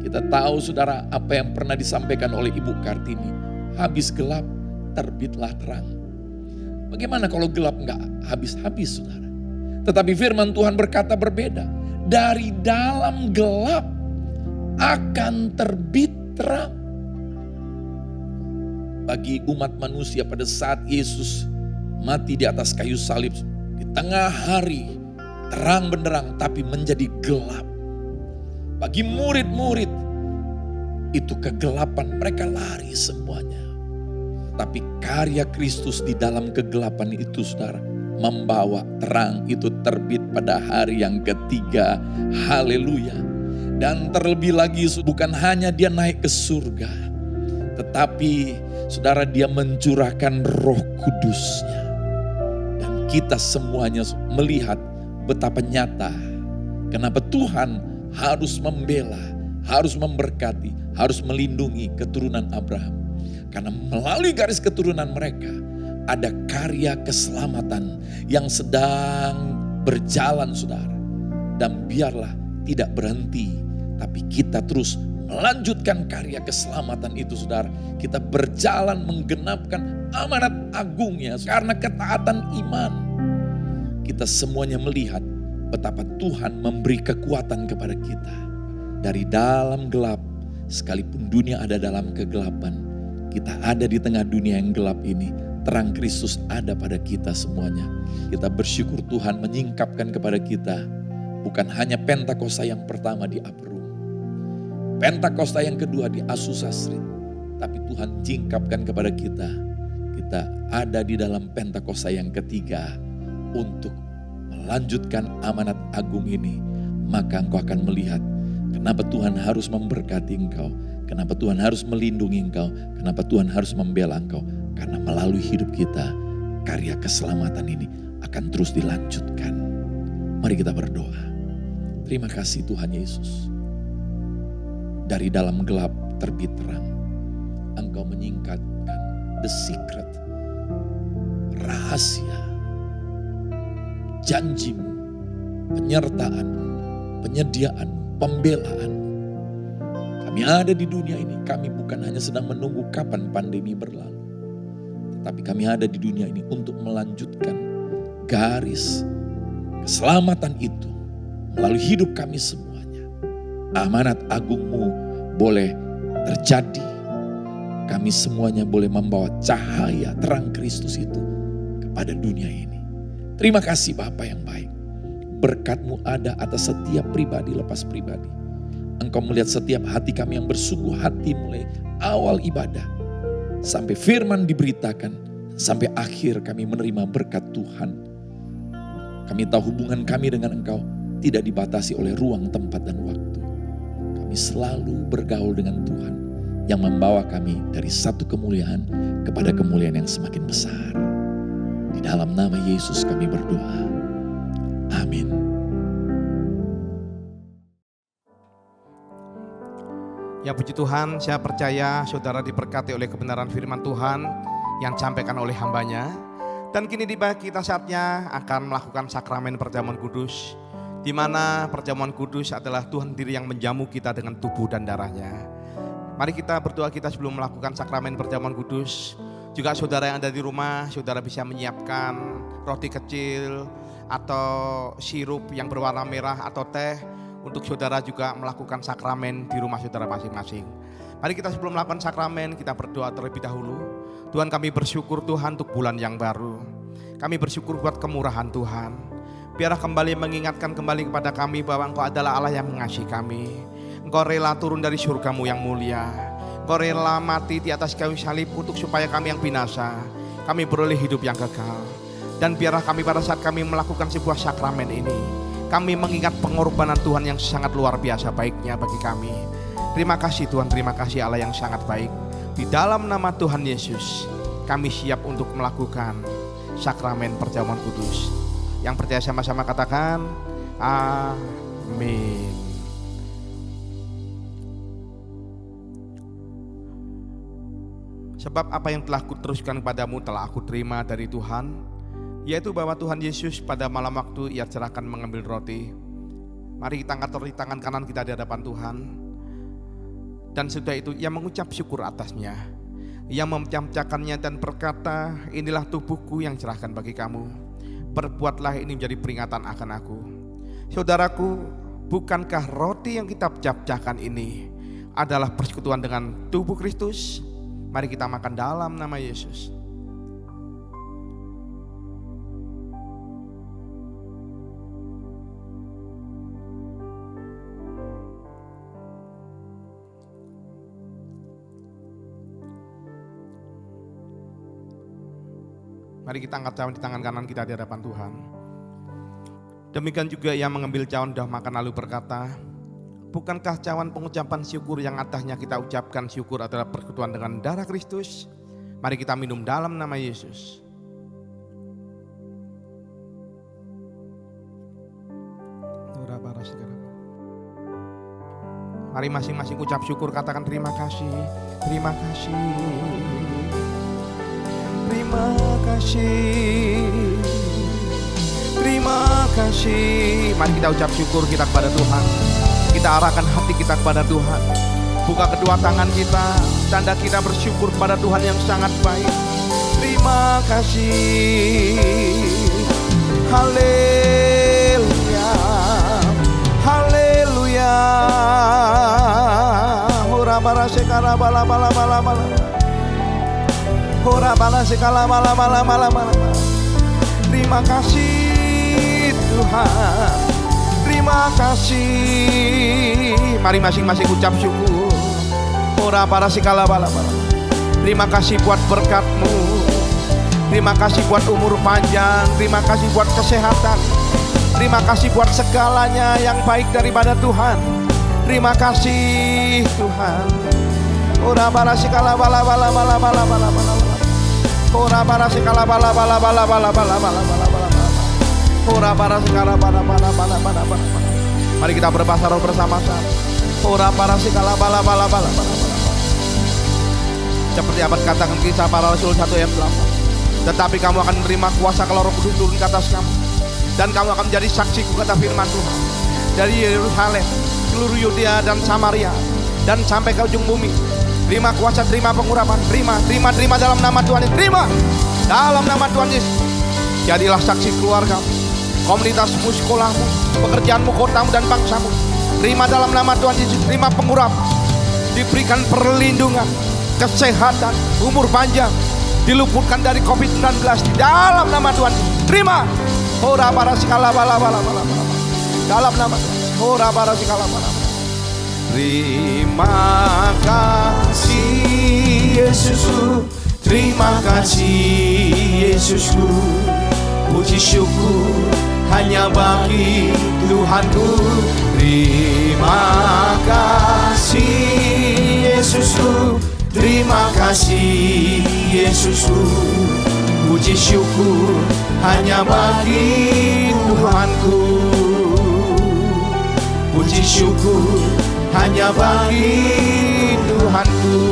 Kita tahu saudara apa yang pernah disampaikan oleh Ibu Kartini, habis gelap terbitlah terang. Bagaimana kalau gelap enggak habis-habis saudara? Tetapi firman Tuhan berkata berbeda. Dari dalam gelap akan terbit terang. Bagi umat manusia pada saat Yesus mati di atas kayu salib, di tengah hari terang benderang tapi menjadi gelap. Bagi murid-murid itu kegelapan, mereka lari semuanya. Tapi karya Kristus di dalam kegelapan itu saudara, membawa terang itu terbit pada hari yang ketiga. Haleluya. Dan terlebih lagi bukan hanya dia naik ke surga, tetapi saudara dia mencurahkan Roh Kudusnya. Dan kita semuanya melihat betapa nyata kenapa Tuhan harus membela, harus memberkati, harus melindungi keturunan Abraham. Karena melalui garis keturunan mereka ada karya keselamatan yang sedang berjalan saudara. Dan biarlah tidak berhenti, tapi kita terus melanjutkan karya keselamatan itu saudara. Kita berjalan menggenapkan amanat agungnya karena ketaatan iman. Kita semuanya melihat betapa Tuhan memberi kekuatan kepada kita. Dari dalam gelap, sekalipun dunia ada dalam kegelapan, kita ada di tengah dunia yang gelap ini, terang Kristus ada pada kita semuanya. Kita bersyukur Tuhan menyingkapkan kepada kita bukan hanya Pentakosta yang pertama di Upper Room, Pentakosta yang kedua di Azusa Street, tapi Tuhan singkapkan kepada kita. Kita ada di dalam Pentakosta yang ketiga untuk melanjutkan amanat agung ini. Maka engkau akan melihat kenapa Tuhan harus memberkati engkau. Kenapa Tuhan harus melindungi engkau? Kenapa Tuhan harus membela engkau? Karena melalui hidup kita, karya keselamatan ini akan terus dilanjutkan. Mari kita berdoa. Terima kasih Tuhan Yesus. Dari dalam gelap terbit terang. Engkau menyingkapkan the secret, rahasia, janjimu, penyertaanmu, penyediaanmu, pembelaanmu. Kami ada di dunia ini, kami bukan hanya sedang menunggu kapan pandemi berlalu. Tetapi kami ada di dunia ini untuk melanjutkan garis keselamatan itu melalui hidup kami semuanya. Amanat agungmu boleh terjadi. Kami semuanya boleh membawa cahaya terang Kristus itu kepada dunia ini. Terima kasih Bapa yang baik. Berkat-Mu ada atas setiap pribadi lepas pribadi. Engkau melihat setiap hati kami yang bersungguh hati mulai awal ibadah. Sampai firman diberitakan. Sampai akhir kami menerima berkat Tuhan. Kami tahu hubungan kami dengan Engkau tidak dibatasi oleh ruang, tempat, dan waktu. Kami selalu bergaul dengan Tuhan yang membawa kami dari satu kemuliaan kepada kemuliaan yang semakin besar. Di dalam nama Yesus kami berdoa. Amin. Ya puji Tuhan, saya percaya saudara diberkati oleh kebenaran firman Tuhan yang disampaikan oleh hambanya. Dan kini tiba kita saatnya akan melakukan sakramen perjamuan kudus, di mana perjamuan kudus adalah Tuhan sendiri yang menjamu kita dengan tubuh dan darahnya. Mari kita berdoa kita sebelum melakukan sakramen perjamuan kudus. Juga saudara yang ada di rumah, saudara bisa menyiapkan roti kecil atau sirup yang berwarna merah atau teh untuk saudara juga melakukan sakramen di rumah saudara masing-masing. Mari kita sebelum melakukan sakramen kita berdoa terlebih dahulu. Tuhan, kami bersyukur Tuhan untuk bulan yang baru. Kami bersyukur buat kemurahan Tuhan. Biarlah kembali mengingatkan kembali kepada kami bahwa Engkau adalah Allah yang mengasihi kami. Engkau rela turun dari surga-Mu yang mulia. Engkau rela mati di atas kayu salib untuk supaya kami yang binasa, kami beroleh hidup yang kekal. Dan biarlah kami pada saat kami melakukan sebuah sakramen ini, kami mengingat pengorbanan Tuhan yang sangat luar biasa baiknya bagi kami. Terima kasih Tuhan, terima kasih Allah yang sangat baik. Di dalam nama Tuhan Yesus, kami siap untuk melakukan sakramen perjamuan kudus. Yang percaya sama-sama katakan, amin. Sebab apa yang telah kuteruskan kepadamu telah aku terima dari Tuhan, yaitu bahwa Tuhan Yesus pada malam waktu ia cerahkan mengambil roti. Mari kita angkat roti tangan kanan kita di hadapan Tuhan. Dan sudah itu ia mengucap syukur atasnya. Ia memecah-mecahkannya dan berkata, inilah tubuhku yang cerahkan bagi kamu. Perbuatlah ini menjadi peringatan akan aku. Saudaraku, bukankah roti yang kita pecah-pecahkan ini adalah persekutuan dengan tubuh Kristus? Mari kita makan dalam nama Yesus. Mari kita angkat cawan di tangan kanan kita di hadapan Tuhan. Demikian juga ia mengambil cawan dah makan lalu berkata, bukankah cawan pengucapan syukur yang atasnya kita ucapkan syukur adalah persekutuan dengan darah Kristus? Mari kita minum dalam nama Yesus. Mari masing-masing ucap syukur, katakan terima kasih, terima kasih. Terima kasih, terima kasih. Mari kita ucap syukur kita kepada Tuhan. Kita arahkan hati kita kepada Tuhan. Buka kedua tangan kita, tanda kita bersyukur pada Tuhan yang sangat baik. Terima kasih. Haleluya, haleluya. Ora bara sekara bala bala bala bala. Ora bala sekala bala bala bala bala. Terima kasih Tuhan. Terima kasih. Mari masing-masing ucap syukur. Ora para sekala bala bala. Terima kasih buat berkat-Mu. Terima kasih buat umur panjang. Terima kasih buat kesehatan. Terima kasih buat segalanya yang baik daripada Tuhan. Terima kasih Tuhan. Ora para sekala bala bala bala bala bala bala. Ora para sekala bala bala bala bala bala bala bala bala. Ora para sekala bala bala bala bala bala. Mari kita berbahasa roh bersama-sama. Ora para sikala bala bala bala bala. Seperti apa katakan kisah para rasul 1 ayat 8. Tetapi kamu akan menerima kuasa kalau Roh Kudus turun ke atas kamu. Dan kamu akan menjadi saksiku, kata firman Tuhan. Dari Yerusalem, seluruh Yudea dan Samaria, dan sampai ke ujung bumi. Terima kuasa, terima pengurapan, terima dalam nama Tuhan Yesus. Terima dalam nama Tuhan Yesus. Jadilah saksi keluargamu, komunitasmu, sekolahmu, pekerjaanmu, kotamu dan bangsamu. Terima dalam nama Tuhan Yesus. Terima pengurapan, diberikan perlindungan, kesehatan, umur panjang, diluputkan dari COVID-19 di dalam nama Tuhan. Terima. Ora para sikala bala bala bala bala. Dalam nama ora para sikala bala. Terima kasih Yesusku, terima kasih Yesusku. Puji syukur hanya bagi Tuhanku. Terima kasih Yesusku, terima kasih Yesusku. Puji syukur hanya bagi Tuhanku. Puji syukur hanya bagi Tuhanku.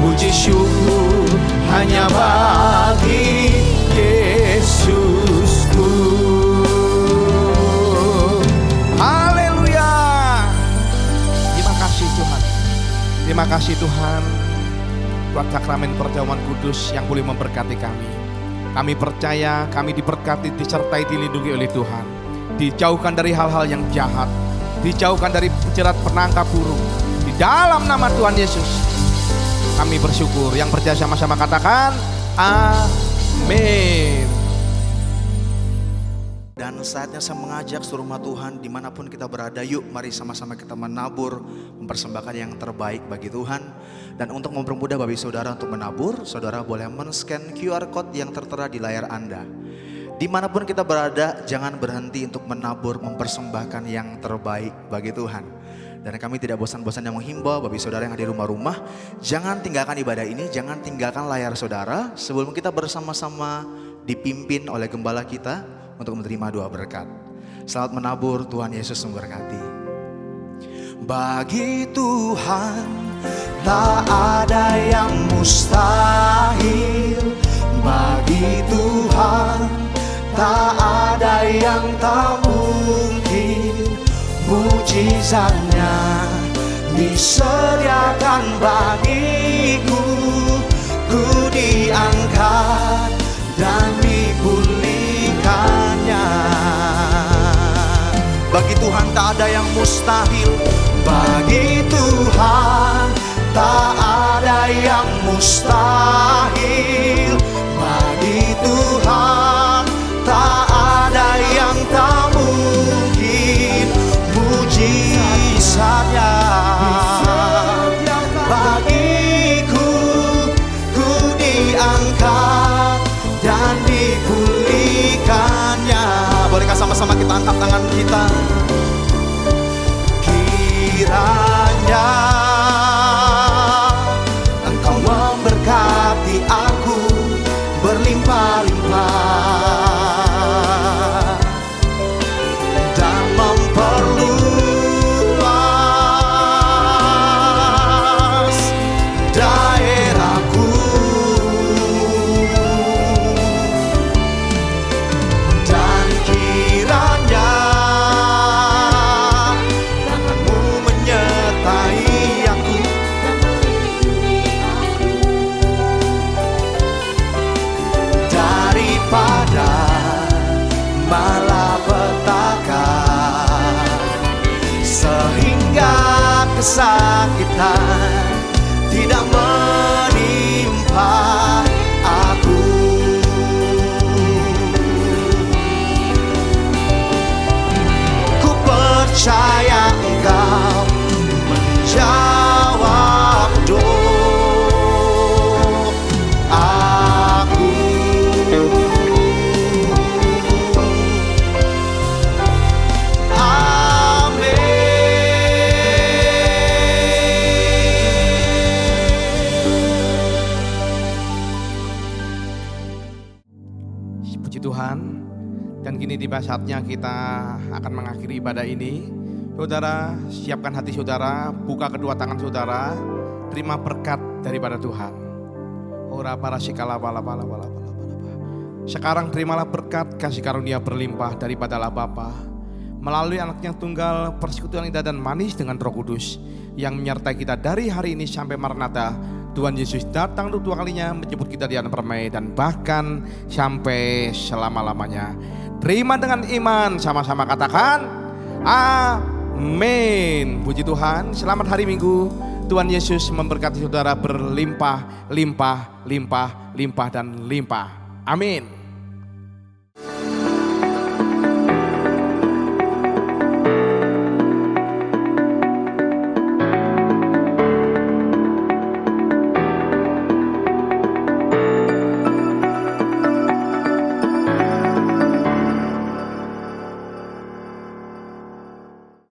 Puji syukur hanya bagi Yesusku. Haleluya. Terima kasih Tuhan. Terima kasih Tuhan buat sakramen perjamuan kudus yang boleh memberkati kami. Kami percaya kami diberkati, disertai, dilindungi oleh Tuhan. Dijauhkan dari hal-hal yang jahat, dijauhkan dari jerat penangkap burung. Di dalam nama Tuhan Yesus kami bersyukur. Yang percaya sama-sama katakan amin. Dan saatnya saya mengajak seluruh umat Tuhan dimanapun kita berada, yuk mari sama-sama kita menabur, mempersembahkan yang terbaik bagi Tuhan. Dan untuk mempermudah bagi saudara untuk menabur, saudara boleh men-scan QR Code yang tertera di layar Anda. Dimanapun kita berada, jangan berhenti untuk menabur, mempersembahkan yang terbaik bagi Tuhan. Dan kami tidak bosan-bosan yang menghimbau bagi saudara yang ada di rumah-rumah, jangan tinggalkan ibadah ini, jangan tinggalkan layar saudara sebelum kita bersama-sama dipimpin oleh gembala kita untuk menerima doa berkat. Selamat menabur, Tuhan Yesus memberkati. Bagi Tuhan tak ada yang mustahil. Bagi Tuhan tak ada yang tak mungkin. Mujizatnya disediakan bagiku. Ku diangkat dan dipulihkannya. Bagi Tuhan tak ada yang mustahil. Bagi Tuhan tak ada yang mustahil. Bagi Tuhan tak ada yang tak mungkin. Mujizatnya bagiku, ku diangkat dan dipulihkannya. Bolehkah sama-sama kita angkat tangan kita? Kiranya Engkau memberkati aku berlimpah-limpah dan memperluas daerahku. Dan kiranya tanganmu menyertai aku daripada malapetaka, sehingga kesakitan tidak menimpa aku. Ku percaya Engkau menjawab doaku. Puji Tuhan. Dan kini Kini tiba saatnya kita akan mengakhiri ibadah ini. Saudara, siapkan hati saudara, buka kedua tangan saudara, terima berkat daripada Tuhan. Ora para sikala bala. Sekarang terimalah berkat kasih karunia berlimpah daripada Allah Bapa melalui anaknya tunggal, persekutuan indah dan manis dengan Roh Kudus yang menyertai kita dari hari ini sampai Maranatha. Tuhan Yesus datang untuk 2 kalinya menjemput kita di alam permai dan bahkan sampai selama-lamanya. Terima dengan iman, sama-sama katakan amin. Puji Tuhan, selamat hari Minggu. Tuhan Yesus memberkati saudara berlimpah, limpah, limpah, limpah dan limpah. Amin.